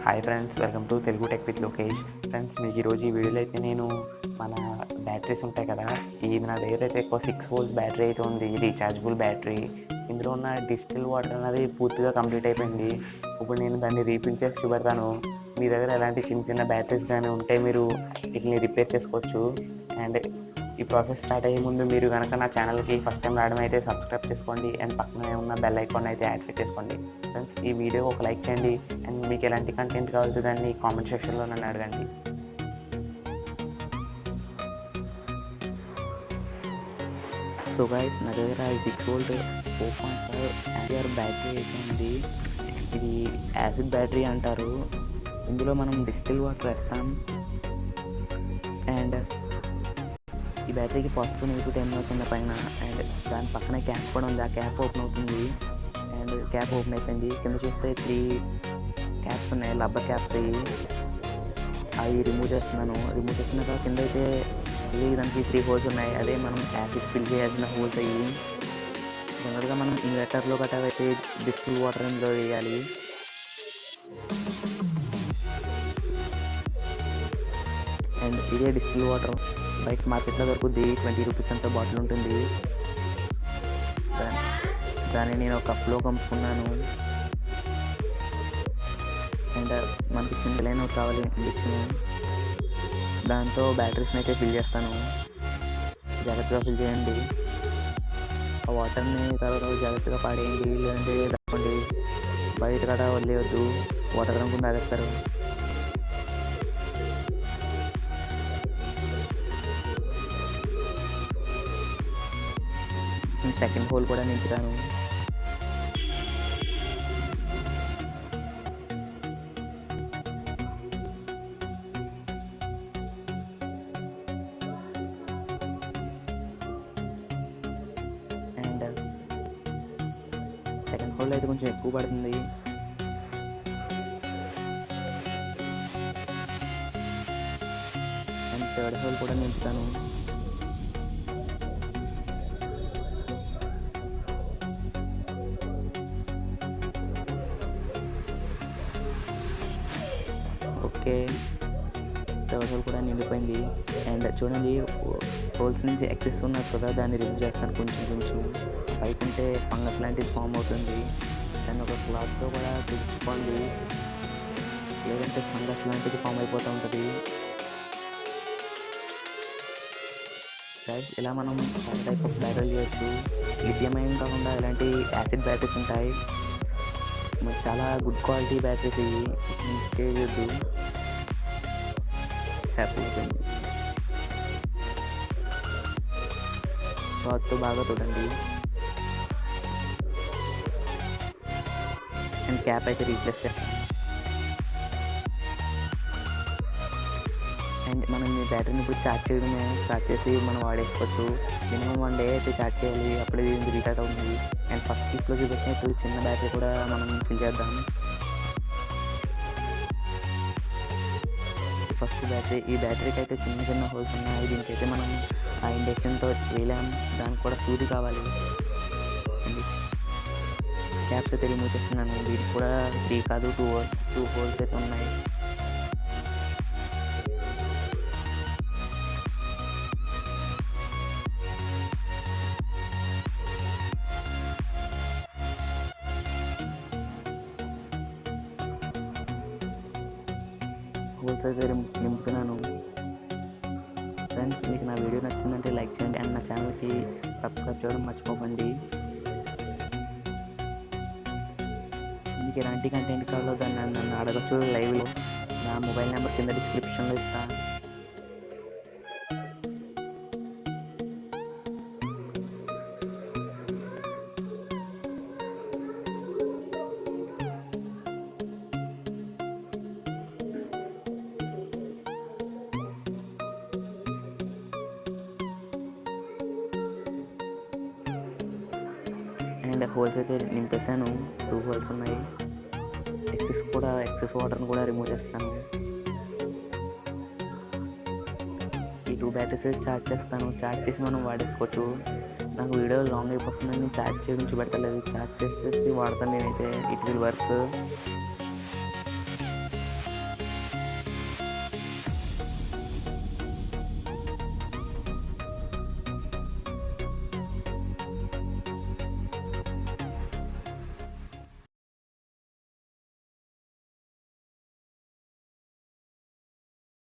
Hi friends, welcome to Telugu tech with Lokesh. Friends, మీకు ఈరోజు ఈ వీడియోలో అయితే నేను మన బ్యాటరీస్ ఉంటాయి కదా, నా దగ్గర అయితే ఎక్కువ 6 వోల్ట్ బ్యాటరీ అయితే ఉంది, రీఛార్జబుల్ బ్యాటరీ. ఇందులో ఉన్న డిస్టిల్ వాటర్ అనేది పూర్తిగా కంప్లీట్ అయిపోయింది. ఇప్పుడు నేను దాన్ని రీఫిల్ చేసి చూపెడతాను. మీ దగ్గర ఎలాంటి చిన్న చిన్న బ్యాటరీస్ కానీ ఉంటే మీరు వీటిని రిపేర్ చేసుకోవచ్చు. అండ్ ఈ ప్రాసెస్ స్టార్ట్ అయ్యే ముందు మీరు కనుక నా ఛానల్కి ఫస్ట్ టైం రావడం అయితే సబ్స్క్రైబ్ చేసుకోండి అండ్ పక్కనే ఉన్న బెల్ ఐకాన్ అయితే యాక్టివేట్ చేసుకోండి. ఫ్రెండ్స్, ఈ వీడియో ఒక లైక్ చేయండి అండ్ మీకు ఎలాంటి కంటెంట్ కావాలో దాన్ని కామెంట్ సెక్షన్లో నన్ను అడగండి. సో గైస్, నా దగ్గర 6 వోల్ట్ 4.5 ఆంపియర్ బ్యాటరీ అయితే ఉంది. ఇది యాసిడ్ బ్యాటరీ అంటారు. ఇందులో మనం డిస్టిల్ వాటర్ వేస్తాం అండ్ ఈ బ్యాటరీకి పాజిటివ్ నెగిటివ్ టెర్మినల్స్ ఉన్న పైన అండ్ దాని పక్కనే క్యాప్ కూడా ఉంది. ఆ క్యాప్ ఓపెన్ అవుతుంది అండ్ క్యాప్ ఓపెన్ అయిపోయింది. కింద చూస్తే 3 క్యాప్స్ ఉన్నాయి, రబ్బర్ క్యాప్స్. అవి రిమూవ్ చేస్తున్నాను. రిమూవ్ చేస్తున్నాక కింద అయితే దానికి 3 హోల్స్ ఉన్నాయి. అదే మనం యాసిడ్ ఫిల్ చేయాల్సిన హోల్స్ అయ్యి. జనరల్గా మనం ఇన్వర్టర్లో గట్రా అయితే డిస్టిల్ వాటర్ ఇందులో వేయాలి. అండ్ ఇదే డిస్టిల్ వాటర్ బయట మార్కెట్లో దొరుకుద్ది. 20 రూపీస్ అంత బాటిల్ ఉంటుంది. దాన్ని నేను ఒక కప్లో కలుపుకున్నాను. అండ్ మనకి చిన్న లైన్ కావాలి ఇంజక్షన్. దాంతో బ్యాటరీస్ని అయితే ఫిల్ చేస్తాను. జాగ్రత్తగా ఫిల్ చేయండి. ఆ వాటర్ని తర్వాత జాగ్రత్తగా పాడేయండి, లేదంటే తప్పండి. బయట కడ వదిలేయద్దు, వాటర్ కనుక తాగేస్తారు. సెకండ్ హోల్ కూడా నింపుతాను. అండ్ సెకండ్ హోల్ అయితే కొంచెం ఎక్కువ పడుతుంది. అండ్ థర్డ్ హోల్ కూడా నింపుతాను. ఓకే, థర్డ్ హోల్ కూడా నిండిపోయింది. అండ్ చూడండి, హోల్స్ నుంచి ఎక్సెస్ ఉన్నది కదా, దాన్ని రిమూవ్ చేస్తాను. కొంచెం పైకి ఉంటే ఫంగస్ లాంటిది ఫామ్ అవుతుంది. దాన్ని ఒక క్లాత్తో కూడా తుడుచుకోండి, లేదంటే ఫంగస్ లాంటిది ఫామ్ అయిపోతూ ఉంటుంది. ఇలా మనం చాలా టైప్ ఆఫ్ బ్యాటరీ చేయొచ్చు. లిథియం అయన్ కాకుండా ఇలాంటి యాసిడ్ బ్యాటరీస్ ఉంటాయి. చాలా గుడ్ క్వాలిటీ బ్యాటరీస్. ఇవి మిస్ చేయొద్దు. హ్యాపీ అయిపోయింది. క్లాత్తో బాగా చూడండి. అండ్ క్యాప్ అయితే రీప్లేస్ చేస్తాను. అండ్ మనం ఈ బ్యాటరీని ఇప్పుడు ఛార్జ్ చేయడమే. ఛార్జ్ చేసి మనం వాడేసుకోవచ్చు. మినిమం 1 డే అయితే ఛార్జ్ చేయాలి, అప్పుడే ఇది రీచార్జ్ అవుతుంది. అండ్ ఫస్ట్ క్లిప్లో చూపించినట్టు చిన్న బ్యాటరీ కూడా మనం ఫిల్ చేద్దాం. ఫస్ట్ బ్యాటరీ, ఈ బ్యాటరీకి అయితే చిన్న హోల్స్ ఉన్నాయి. దీనికైతే మనం ఆ ఇండక్షన్తో వేయలేం, దానికి కూడా సూది కావాలి. క్యాప్స్ అయితే రిమూవ్ చేస్తున్నాను. దీనికి కూడా 3 కాదు 2 హోల్స్ అయితే ఉన్నాయి. హోల్స్ అయితే నింపుతున్నాను. ఫ్రెండ్స్, మీకు నా వీడియో నచ్చిందంటే లైక్ చేయండి అండ్ నా ఛానల్కి సబ్స్క్రైబ్ చేయడం మర్చిపోకండి. మీకు ఎలాంటి కంటెంట్ కావాలో దాన్ని నన్ను అడగచ్చు లైవ్లో. నా మొబైల్ నెంబర్ కింద డిస్క్రిప్షన్లో ఇస్తాను. అండ్ హోల్స్ అయితే నింపేసాను. 2 హోల్స్ ఉన్నాయి. ఎక్సెస్ వాటర్ని కూడా రిమూవ్ చేస్తాను. ఈ 2 బ్యాటరీస్ ఛార్జ్ చేస్తాను. ఛార్జ్ చేసి మనం వాడేసుకోవచ్చు. నాకు వీడియో లాంగ్ అయిపోతుందని ఛార్జ్ చేయడం చూపెడతలేదు. ఛార్జ్ చేసేసి వాడతాను నేనైతే. It will work.